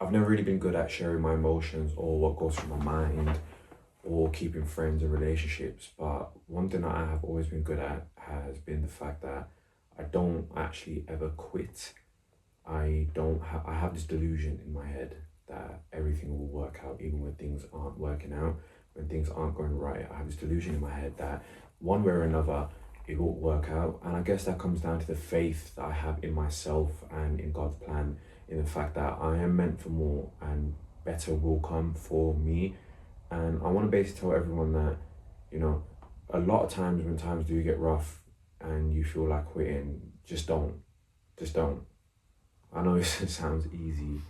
I've never really been good at sharing my emotions or what goes through my mind or keeping friends and relationships. But one thing that I have always been good at has been the fact that I don't actually ever quit. I have this delusion in my head that everything will work out even when things aren't working out, when things aren't going right. I have this delusion in my head that one way or another it will work out. And I guess that comes down to the faith that I have in myself and in God's plan, in the fact that I am meant for more and better will come for me. And I want to basically tell everyone that, you know, a lot of times when times do get rough and you feel like quitting, just don't. Just don't. I know it sounds easy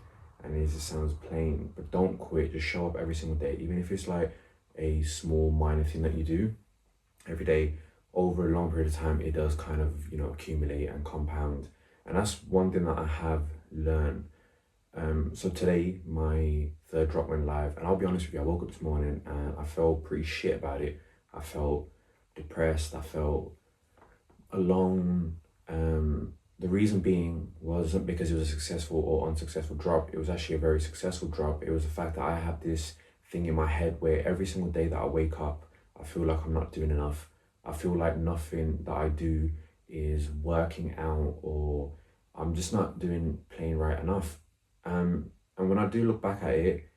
and it just sounds plain, but don't quit. Just show up every single day, even if it's like a small minor thing that you do every day. Over a long period of time, it does kind of, accumulate and compound. And that's one thing that I have learned. So today, my third drop went live, and I'll be honest with you, I woke up this morning and I felt pretty shit about it. I felt depressed. I felt alone. The reason being wasn't because it was a successful or unsuccessful drop. It was actually a very successful drop. It was the fact that I have this thing in my head where every single day that I wake up, I feel like I'm not doing enough. I feel like nothing that I do is working out, or I'm just not doing playing right enough. And when I do look back at it,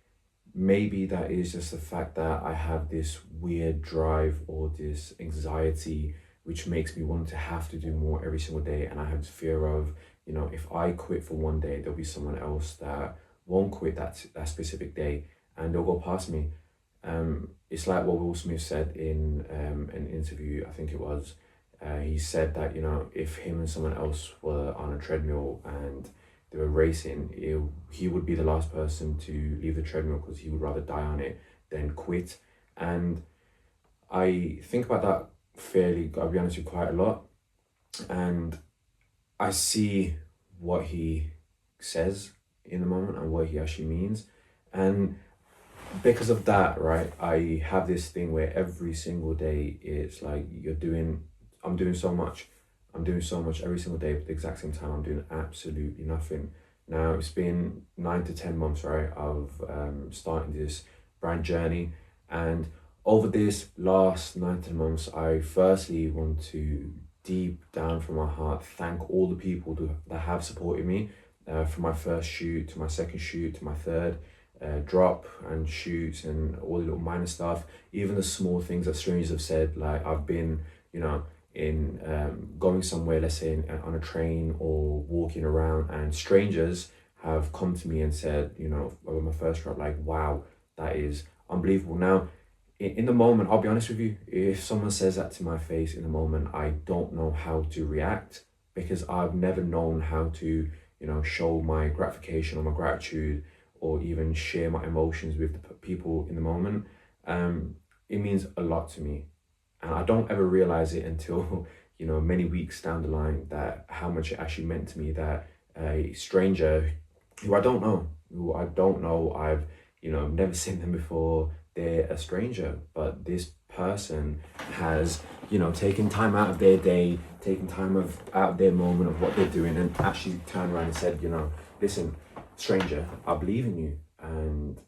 maybe that is just the fact that I have this weird drive or this anxiety which makes me want to have to do more every single day. And I have this fear of, if I quit for one day, there'll be someone else that won't quit that specific day and they'll go past me. It's like what Will Smith said in an interview, I think it was. He said that, if him and someone else were on a treadmill and they were racing, he would be the last person to leave the treadmill because he would rather die on it than quit. And I think about that fairly, I'll be honest with you, quite a lot. And I see what he says in the moment and what he actually means. And because of that, right, I have this thing where every single day it's like I'm doing so much. I'm doing so much every single day, but at the exact same time, I'm doing absolutely nothing. Now, it's been 9 to 10 months, right, of starting this brand journey. And over this last 9 to 10 months, I firstly want to, deep down from my heart, thank all the people that have supported me from my first shoot to my second shoot to my third drop and shoots and all the little minor stuff, even the small things that strangers have said, like I've been, in going somewhere, let's say on a train or walking around, and strangers have come to me and said, over my first drop, like, wow, that is unbelievable. Now, in the moment, I'll be honest with you, if someone says that to my face in the moment, I don't know how to react because I've never known how to, show my gratification or my gratitude or even share my emotions with the people in the moment. It means a lot to me. And I don't ever realize it until, many weeks down the line, that how much it actually meant to me that a stranger who I don't know, I've, never seen them before, they're a stranger, but this person has, taken time out of their day, taken time out of their moment of what they're doing, and actually turned around and said, listen, stranger, I believe in you, and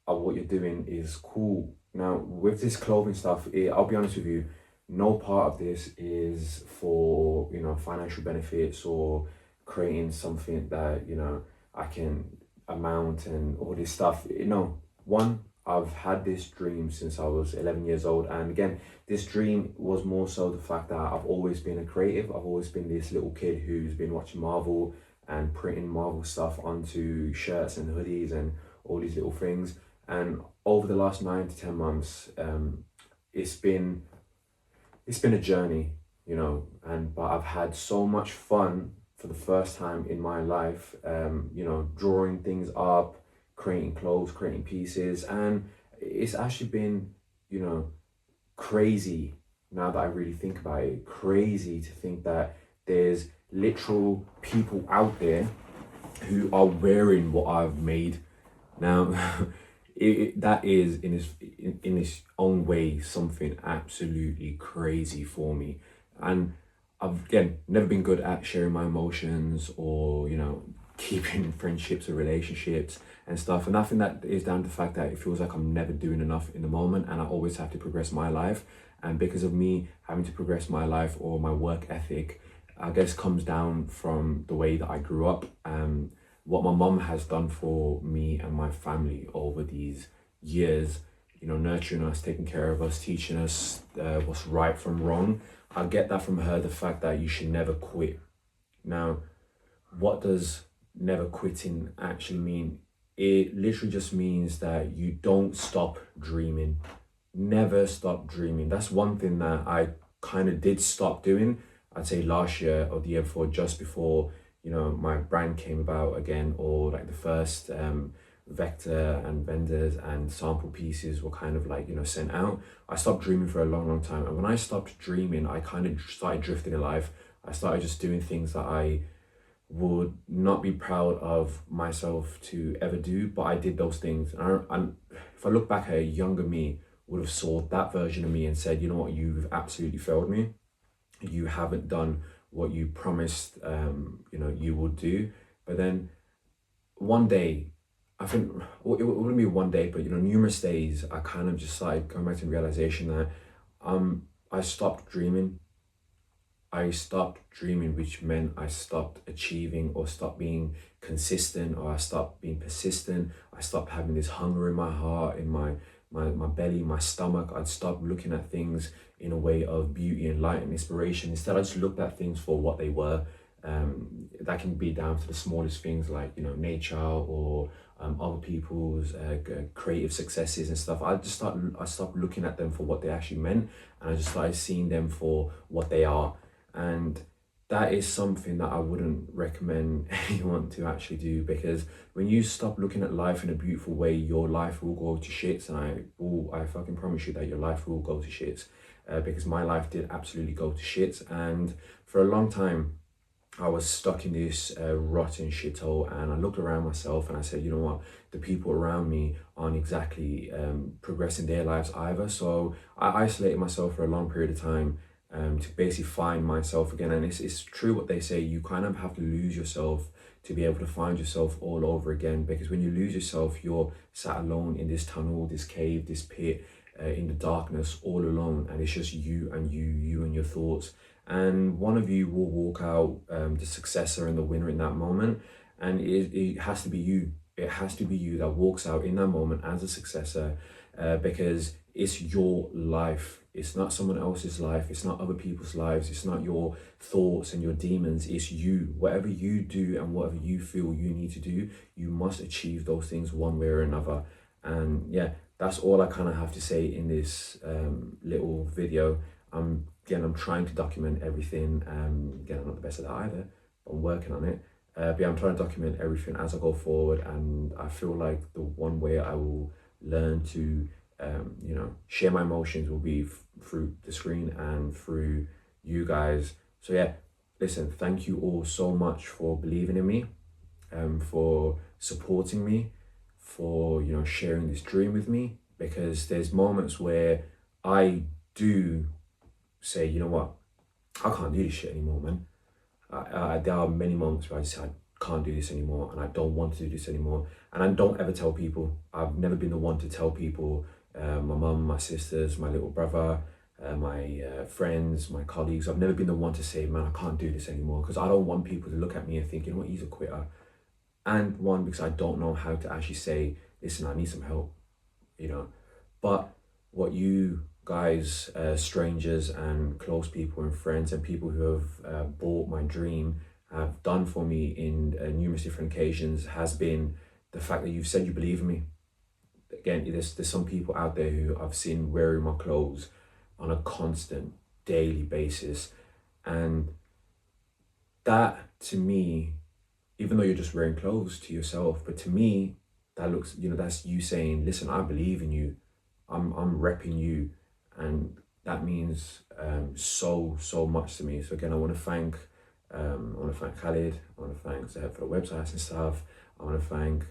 what you're doing is cool. Now, with this clothing stuff, I'll be honest with you, no part of this is for, financial benefits or creating something that, I can amount and all this stuff. No, one, I've had this dream since I was 11 years old. And again, this dream was more so the fact that I've always been a creative. I've always been this little kid who's been watching Marvel and printing Marvel stuff onto shirts and hoodies and all these little things. And over the last 9 to 10 months, it's been a journey, but I've had so much fun for the first time in my life, drawing things up, creating clothes, creating pieces. And it's actually been, crazy now that I really think about it, crazy to think that there's literal people out there who are wearing what I've made. Now, that is in its own way something absolutely crazy for me. And I've, again, never been good at sharing my emotions or, keeping friendships or relationships and stuff. And I think that is down to the fact that it feels like I'm never doing enough in the moment, and I always have to progress my life. And because of me having to progress my life or my work ethic, I guess comes down from the way that I grew up. What my mum has done for me and my family over these years, you know, nurturing us, taking care of us, teaching us what's right from wrong. I get that from her, the fact that you should never quit. Now, what does never quitting actually mean? It literally just means that you don't stop dreaming. Never stop dreaming. That's one thing that I kind of did stop doing, I'd say last year or the year before, just before, you know, my brand came about again, or like the first vector and vendors and sample pieces were kind of like, you know, sent out. I stopped dreaming for a long time. And when I stopped dreaming, I kind of started drifting in life. I started just doing things that I would not be proud of myself to ever do, but I did those things. And if I look back at a younger me, would have saw that version of me and said, you know what, you've absolutely failed me. You haven't done what you promised, you know, you would do. But then one day, I think it wouldn't be one day, but, you know, numerous days, I kind of just started coming back to the realization that I stopped dreaming. I stopped dreaming, which meant I stopped achieving or stopped being consistent, or I stopped being persistent. I stopped having this hunger in my heart, in my belly, my stomach. I'd stopped looking at things in a way of beauty and light and inspiration. Instead, I just looked at things for what they were. That can be down to the smallest things, like, you know, nature or other people's creative successes and stuff. I stopped looking at them for what they actually meant, and I just started seeing them for what they are. And that is something that I wouldn't recommend anyone to actually do, because when you stop looking at life in a beautiful way, your life will go to shits. And I fucking promise you that your life will go to shits, because my life did absolutely go to shits. And for a long time, I was stuck in this rotten shithole, and I looked around myself and I said, you know what, the people around me aren't exactly progressing their lives either. So I isolated myself for a long period of time, to basically find myself again. And it's true what they say, you kind of have to lose yourself to be able to find yourself all over again. Because when you lose yourself, you're sat alone in this tunnel, this cave, this pit, in the darkness, all alone, and it's just you and you and your thoughts. And one of you will walk out the successor and the winner in that moment, and it has to be you. It has to be you that walks out in that moment as a successor, because it's your life. It's not someone else's life. It's not other people's lives. It's not your thoughts and your demons. It's you. Whatever you do and whatever you feel you need to do, you must achieve those things one way or another. And yeah, that's all I kind of have to say in this little video. Again, I'm trying to document everything. Again, I'm not the best at that either, but I'm working on it. But yeah, I'm trying to document everything as I go forward, and I feel like the one way I will learn to you know, share my emotions will be through the screen and through you guys. So yeah, listen, thank you all so much for believing in me, for supporting me, for, you know, sharing this dream with me, because there's moments where I do say, you know what, I can't do this shit anymore, man. There are many moments where I just say, I can't do this anymore, and I don't want to do this anymore. And I don't ever tell people. I've never been the one to tell people, my mum, my sisters, my little brother, my friends, my colleagues. I've never been the one to say, man, I can't do this anymore, because I don't want people to look at me and think, you know what, he's a quitter. And one, because I don't know how to actually say, listen, I need some help, you know. But what you guys, strangers and close people and friends and people who have bought my dream, have done for me in numerous different occasions, has been the fact that you've said you believe in me. Again, there's some people out there who I've seen wearing my clothes on a constant daily basis, and that to me, even though you're just wearing clothes to yourself, but to me that looks, you know, that's you saying, listen, I believe in you, I'm repping you, and that means so much to me. So again, I want to thank Khalid. I want to thank Zeb for the websites and stuff. I want to thank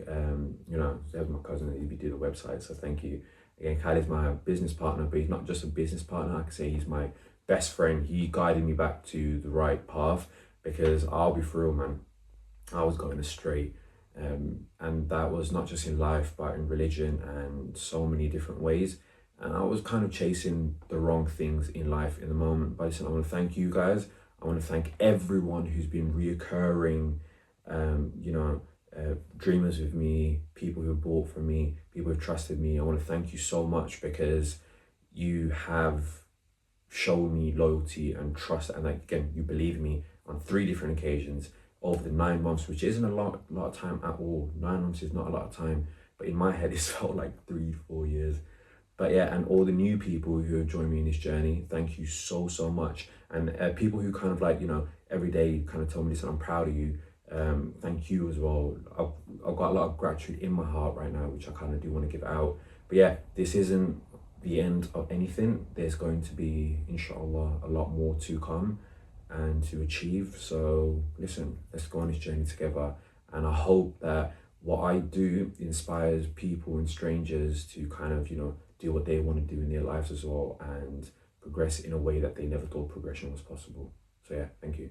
you know, Zeb's my cousin that he do the website, so thank you. Again, Khalid's my business partner, but he's not just a business partner. I can say he's my best friend. He guided me back to the right path, because I'll be for real, man, I was going astray. And that was not just in life, but in religion and so many different ways. And I was kind of chasing the wrong things in life in the moment. But listen, I want to thank you guys. I want to thank everyone who's been reoccurring, you know, dreamers with me, people who have bought from me, people who've trusted me. I want to thank you so much because you have shown me loyalty and trust, and like, again, you believe in me on 3 different occasions over the 9 months, which isn't a lot of time at all. 9 months is not a lot of time, but in my head it's felt like 3 4 years. But yeah, and all the new people who have joined me in this journey, thank you so much. And people who kind of like, you know, every day kind of tell me this, and I'm proud of you. Thank you as well. I've got a lot of gratitude in my heart right now, which I kind of do want to give out. But yeah, this isn't the end of anything. There's going to be, inshallah, a lot more to come and to achieve. So listen, let's go on this journey together. And I hope that what I do inspires people and strangers to kind of, you know, do what they want to do in their lives as well, and progress in a way that they never thought progression was possible. So yeah, thank you.